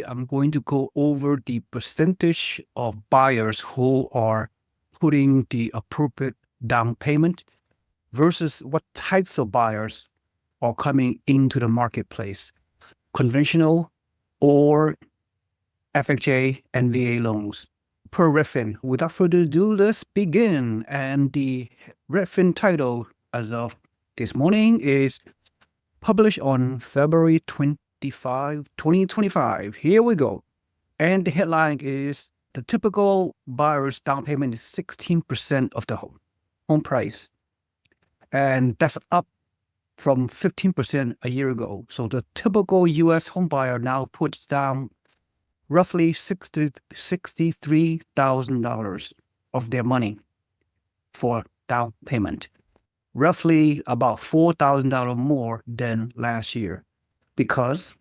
I'm going to go over the percentage of buyers who are putting the appropriate down payment versus what types of buyers are coming into the marketplace, conventional or FHA and VA loans. Per Redfin, without further ado, let's begin. And the Redfin title as of this morning is published on February 25, 2025. Here we go. And the headline is the typical buyer's down payment is 16% of the home price. And that's up from 15% a year ago. So the typical US home buyer now puts down roughly $63,000 of their money for down payment, roughly about $4,000 more than last year because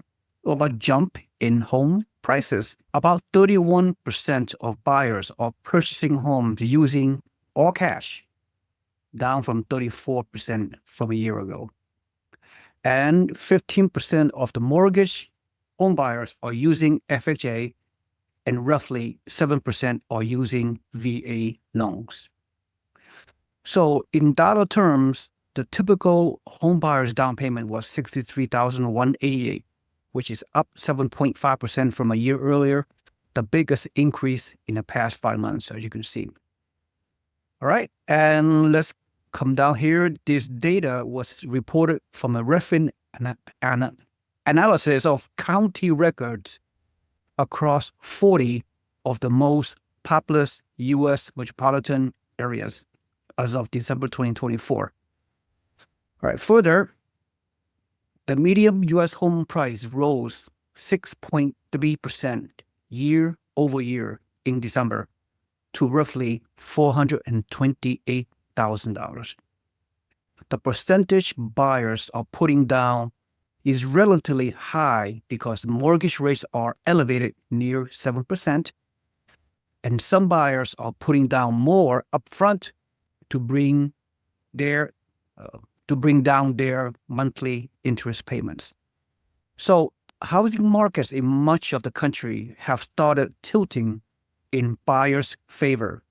of a jump in home prices. About 31% of buyers are purchasing homes using all cash, down from 34% from a year ago. And 15% of the mortgage home buyers are using FHA, and roughly 7% are using VA loans. So in dollar terms, the typical home buyer's down payment was $63,188, which is up 7.5% from a year earlier, the biggest increase in the past 5 months, as you can see. All right, and let's come down here. This data was reported from a Redfin analysis of county records across 40 of the most populous U.S. metropolitan areas as of December 2024. All right, further, the median U.S. home price rose 6.3% year over year in December to roughly $428,000. The percentage buyers are putting down is relatively high because mortgage rates are elevated near 7%, and some buyers are putting down more upfront to bring down their monthly interest payments. So housing markets in much of the country have started tilting in buyers' favor,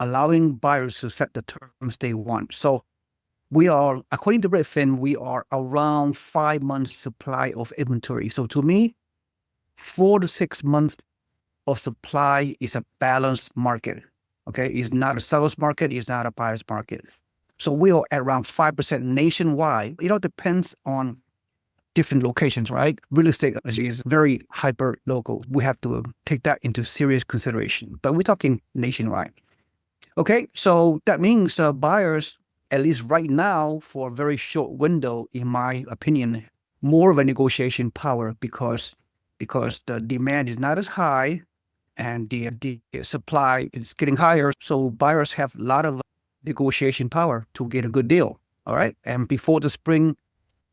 allowing buyers to set the terms they want. So we are, according to Redfin, we are around 5 months supply of inventory. So to me, 4 to 6 months of supply is a balanced market. Okay, it's not a seller's market, it's not a buyer's market. So we are at around 5% nationwide. It all depends on different locations, right? Real estate is very hyper local. We have to take that into serious consideration. But we're talking nationwide. Okay, so that means buyers, at least right now, for a very short window, in my opinion, more of a negotiation power because the demand is not as high and the supply is getting higher. So buyers have a lot of negotiation power to get a good deal. All right. And before the spring,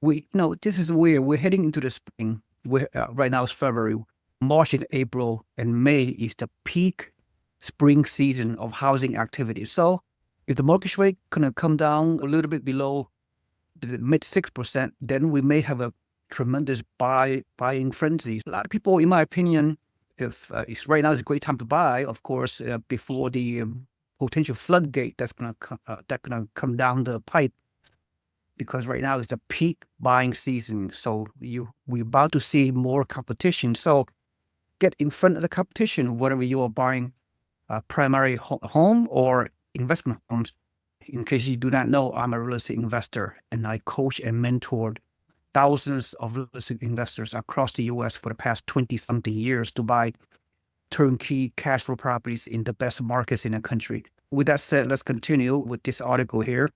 this is weird. We're heading into the spring. Right now it's February. March and April and May is the peak spring season of housing activity. So if the mortgage rate gonna come down a little bit below the mid 6%, then we may have a tremendous buying frenzy. A lot of people, in my opinion, if it's right now is a great time to buy, of course, before the potential floodgate that's gonna come down the pipe, because right now is the peak buying season. So we're about to see more competition. So get in front of the competition, whether you are buying a primary home or investment homes. In case you do not know, I'm a real estate investor and I coach and mentored thousands of real estate investors across the U.S. for the past 20-something years to buy turnkey cash flow properties in the best markets in the country. With that said, let's continue with this article here.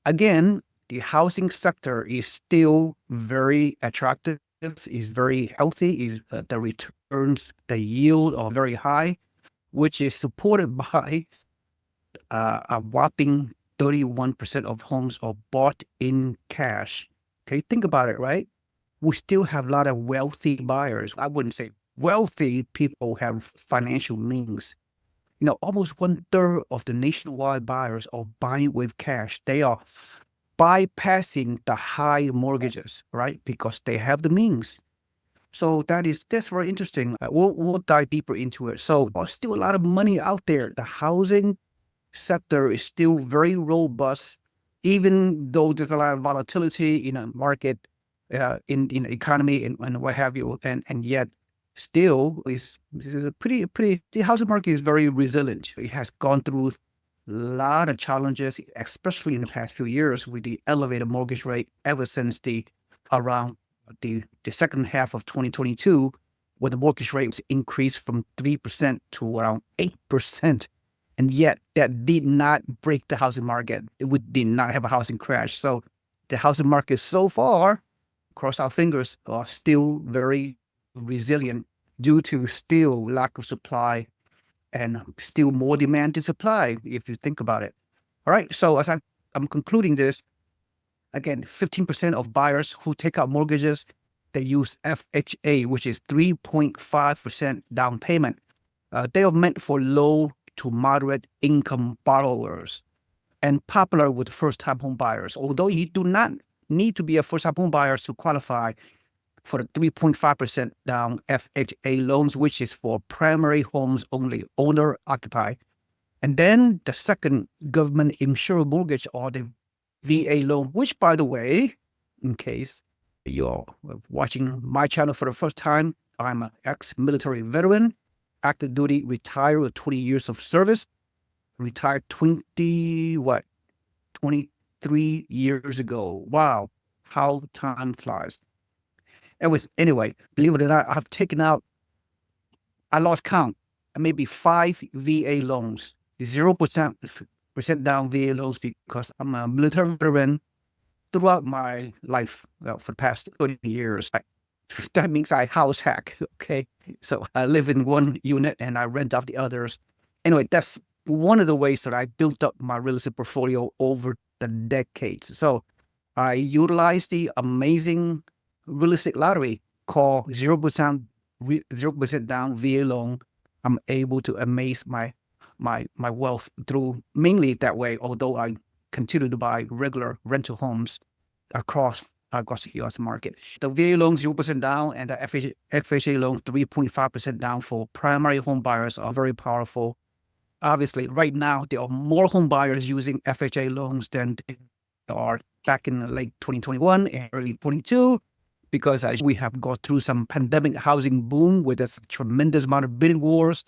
Again, the housing sector is still very attractive, is very healthy, the returns, the yield are very high, which is supported by a whopping 31% of homes are bought in cash. Okay, think about it, right? We still have a lot of wealthy buyers. I wouldn't say wealthy people have financial means. Almost 1/3 of the nationwide buyers are buying with cash. They are bypassing the high mortgages, right? Because they have the means. So that's very interesting. We'll dive deeper into it. So there's still a lot of money out there. The housing sector is still very robust, even though there's a lot of volatility in a market, in the economy and what have you, and yet still this is a pretty the housing market is very resilient. It has gone through a lot of challenges, especially in the past few years with the elevated mortgage rate ever since the around the second half of 2022, when the mortgage rates increased from 3% to around 8%. And yet that did not break the housing market. We did not have a housing crash. So the housing market so far, cross our fingers, are still very resilient due to still lack of supply and still more demand to supply, if you think about it. All right. So as I'm concluding this, again, 15% of buyers who take out mortgages, they use FHA, which is 3.5% down payment. They are meant for low to moderate income borrowers and popular with first-time home buyers. Although you do not need to be a first-time home buyer to qualify for the 3.5% down FHA loans, which is for primary homes only, owner-occupied. And then the second government insured mortgage, or the VA loan, which, by the way, in case you're watching my channel for the first time, I'm an ex-military veteran, active duty, retired with 20 years of service, retired 23 years ago. Wow, how time flies. Anyway, believe it or not, I've taken out, I lost count, maybe 5 VA loans, 0% down VA loans, because I'm a military veteran throughout my life, well, for the past 30 years. That means I house hack, okay? So I live in one unit and I rent out the others. Anyway, that's one of the ways that I built up my real estate portfolio over the decades. So I utilize the amazing real estate lottery called 0% down VA loan. I'm able to amaze my wealth through mainly that way, although I continue to buy regular rental homes across the U.S. market. The VA loan 0% down and the FHA loan 3.5% down for primary home buyers are very powerful. Obviously, right now, there are more home buyers using FHA loans than there are back in late 2021 and early 22, because we have gone through some pandemic housing boom with a tremendous amount of bidding wars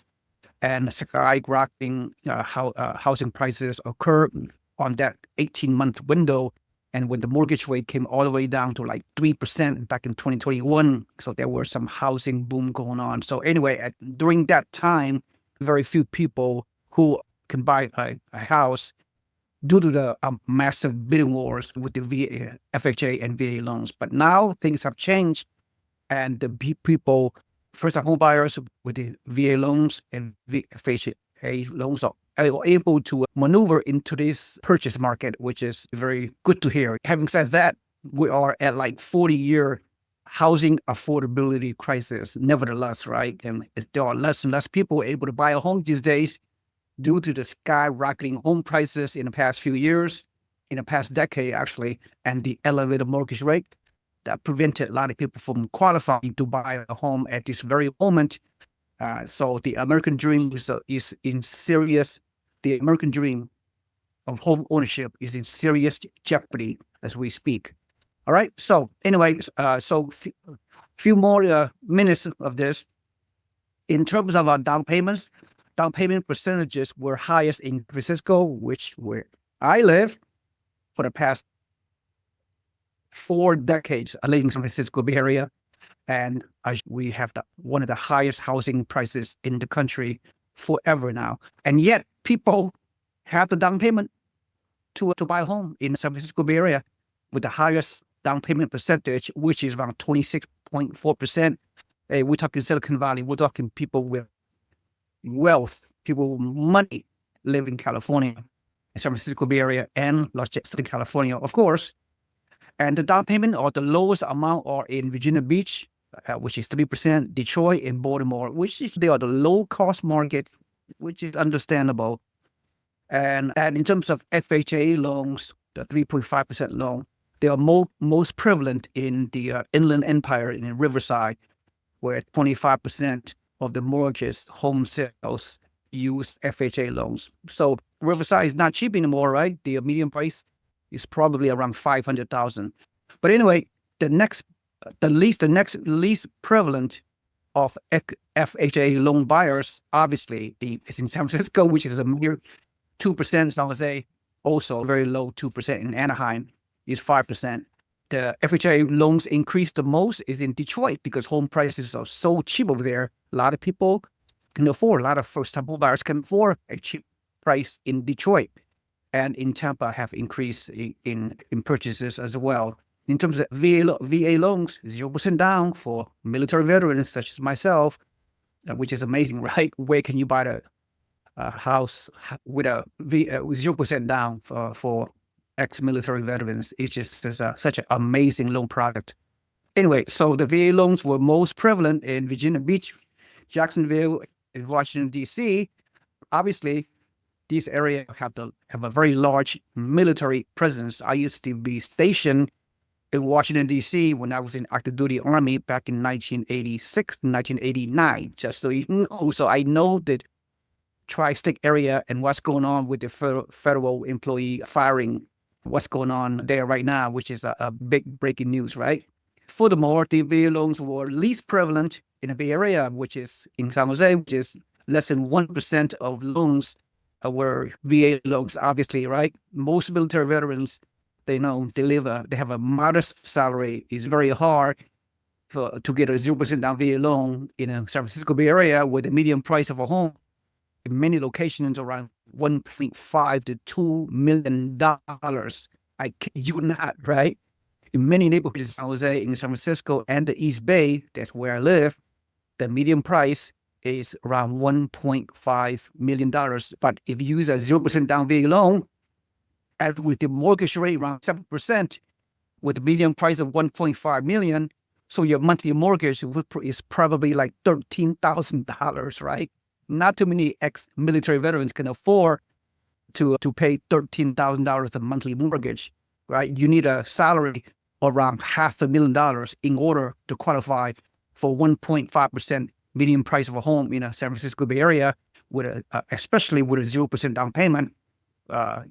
and skyrocketing housing prices occur on that 18-month window. And when the mortgage rate came all the way down to like 3% back in 2021, so there was some housing boom going on. So anyway, during that time, very few people who can buy a house due to the massive bidding wars with the FHA and VA loans. But now things have changed, and the people, first-time home buyers with the VA loans and FHA loans are able to maneuver into this purchase market, which is very good to hear. Having said that, we are at like 40-year housing affordability crisis, nevertheless, right? And there are less and less people able to buy a home these days due to the skyrocketing home prices in the past few years, in the past decade, actually, and the elevated mortgage rate that prevented a lot of people from qualifying to buy a home at this very moment. So the American dream is in serious, the American dream of home ownership is in serious jeopardy as we speak. All right. So anyway, few more minutes of this. In terms of our down payments, down payment percentages were highest in San Francisco, where I live for the past 4 decades. I live in San Francisco Bay Area, and we have one of the highest housing prices in the country forever now. And yet people have the down payment to buy a home in the San Francisco Bay Area with the highest down payment percentage, which is around 26.4%. Hey, we're talking Silicon Valley. We're talking people with wealth, people with money live in California, San Francisco Bay Area, and Los Angeles, California, of course. And the down payment or the lowest amount are in Virginia Beach, which is 3%, Detroit and Baltimore, they are the low-cost markets, which is understandable. And in terms of FHA loans, the 3.5% loan, they are most prevalent in the Inland Empire in Riverside, where 25% of the mortgages, home sales use FHA loans. So Riverside is not cheap anymore, right? The median price is probably around 500,000. But anyway, the next least prevalent of FHA loan buyers, obviously, is in San Francisco, which is a mere 2%. San Jose, also very low 2%. In Anaheim, is 5%. The FHA loans increase the most is in Detroit because home prices are so cheap over there. A lot of people can afford, a lot of first-time home buyers can afford a cheap price in Detroit. And in Tampa have increased in purchases as well. In terms of VA loans, 0% down for military veterans such as myself, which is amazing, right? Where can you buy a house with 0% down for ex-military veterans? It's just such an amazing loan product. Anyway, so the VA loans were most prevalent in Virginia Beach, Jacksonville, and Washington, D.C. Obviously, these areas have a very large military presence. I used to be stationed in Washington, D.C. when I was in active duty Army back in 1986 to 1989, just so you know. So I know the tri-state area and what's going on with the federal employee firing, what's going on there right now, which is a big breaking news, right? Furthermore, the VA loans were least prevalent in the Bay Area, which is in San Jose, which is less than 1% of loans were VA loans, obviously, right? Most military veterans, they have a modest salary. It's very hard to get a 0% down VA loan in a San Francisco Bay Area with the median price of a home in many locations around $1.5 to $2 million. I kid you not, right? In many neighborhoods in San Jose, in San Francisco, and the East Bay, that's where I live, the median price is around $1.5 million. But if you use a 0% down VA loan, and with the mortgage rate around 7%, with the median price of $1.5 million, so your monthly mortgage is probably like $13,000, right? Not too many ex-military veterans can afford to pay $13,000 a monthly mortgage, right? You need a salary around $500,000 in order to qualify for 1.5% median price of a home in a San Francisco Bay Area, especially with a 0% down payment. All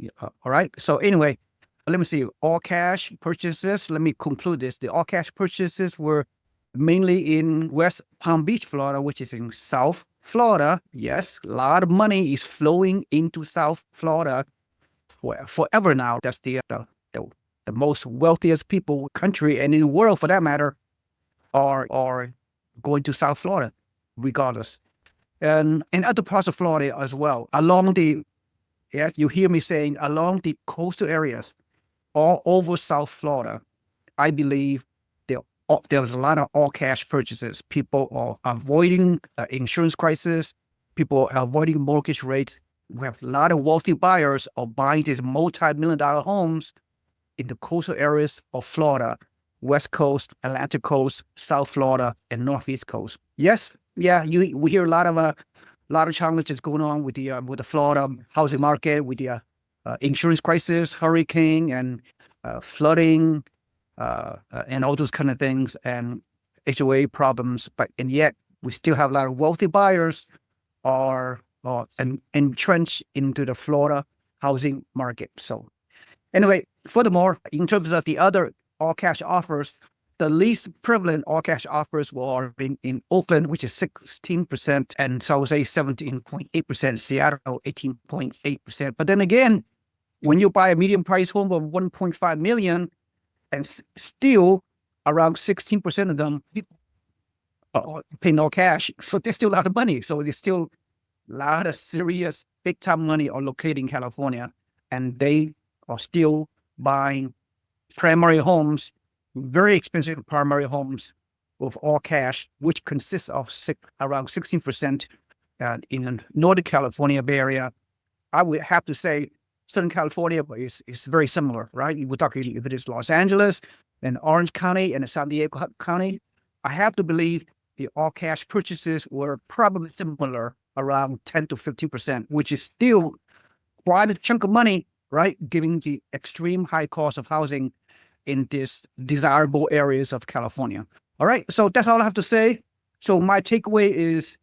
right. So anyway, let me see. All cash purchases. Let me conclude this. The all cash purchases were mainly in West Palm Beach, Florida, which is in South Florida. Yes, a lot of money is flowing into South Florida forever now. That's the most wealthiest people country and in the world for that matter are going to South Florida regardless. And other parts of Florida as well. You hear me saying along the coastal areas all over South Florida, I believe there's a lot of all cash purchases. People are avoiding insurance crisis. People are avoiding mortgage rates. We have a lot of wealthy buyers are buying these multi-million-dollar homes in the coastal areas of Florida, West Coast, Atlantic Coast, South Florida, and Northeast Coast. Yes, yeah, we hear a lot of challenges going on with the Florida housing market, with the insurance crisis, hurricane, and flooding, and all those kind of things, and HOA problems. And yet we still have a lot of wealthy buyers are entrenched into the Florida housing market. So anyway, furthermore, in terms of the other all cash offers, the least prevalent all cash offers were in Oakland, which is 16%, and San Jose 17.8%, Seattle 18.8%. But then again, when you buy a medium price home of $1.5 million, and still around 16% of them are paying all cash, so there's still a lot of money. So there's still a lot of serious big time money are located in California, and they are still buying primary homes, very expensive primary homes with all cash, which consists of around 16% in the Northern California Bay Area. I would have to say Southern California is very similar, right? We're talking if it is Los Angeles and Orange County and San Diego County. I have to believe the all cash purchases were probably similar, around 10 to 15%, which is still quite a chunk of money, right? Given the extreme high cost of housing in these desirable areas of California. All right, so that's all I have to say. So my takeaway is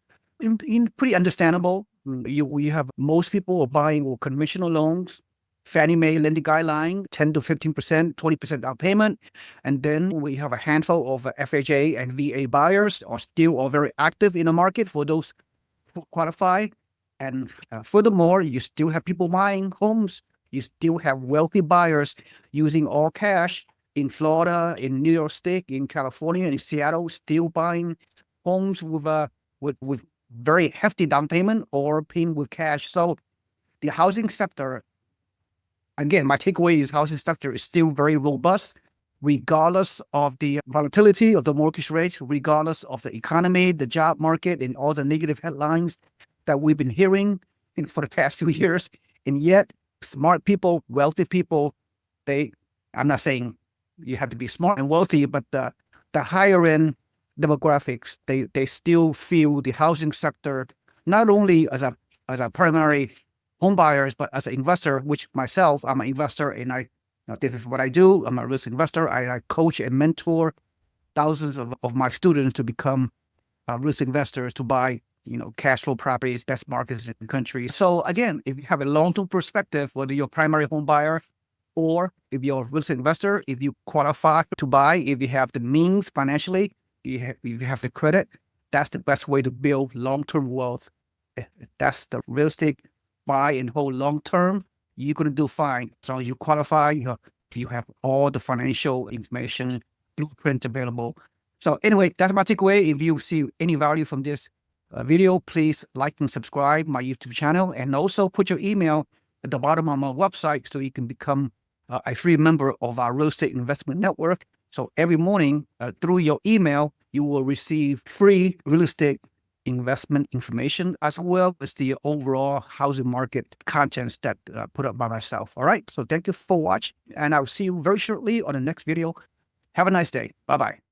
pretty understandable. You have most people are buying conventional loans, Fannie Mae lending guideline, 10 to 15%, 20% down payment. And then we have a handful of FHA and VA buyers are still all very active in the market for those who qualify. And furthermore, you still have people buying homes. You still have wealthy buyers using all cash in Florida, in New York State, in California, in Seattle, still buying homes with very hefty down payment or paying with cash. So the housing sector, again, my takeaway is housing sector is still very robust, regardless of the volatility of the mortgage rates, regardless of the economy, the job market, and all the negative headlines that we've been hearing for the past few years. And yet, smart people, wealthy people, I'm not saying you have to be smart and wealthy, but the higher end demographics, they still feel the housing sector, not only as a primary home buyers, but as an investor, which myself, I'm an investor, and this is what I do. I'm a risk investor. I coach and mentor thousands of my students to become risk investors to buy, cash flow properties, best markets in the country. So again, if you have a long-term perspective, whether you're a primary home buyer or if you're a risk investor, if you qualify to buy, if you have the means financially, if you have the credit, that's the best way to build long-term wealth. That's the real estate buy and hold long-term. You're going to do fine. So you qualify, you have all the financial information, blueprint available. So anyway, that's my takeaway. If you see any value from this video, please like and subscribe my YouTube channel, and also put your email at the bottom of my website so you can become a free member of our real estate investment network. So every morning through your email, you will receive free real estate investment information as well as the overall housing market contents that put up by myself. All right. So thank you for watching, and I'll see you very shortly on the next video. Have a nice day. Bye-bye.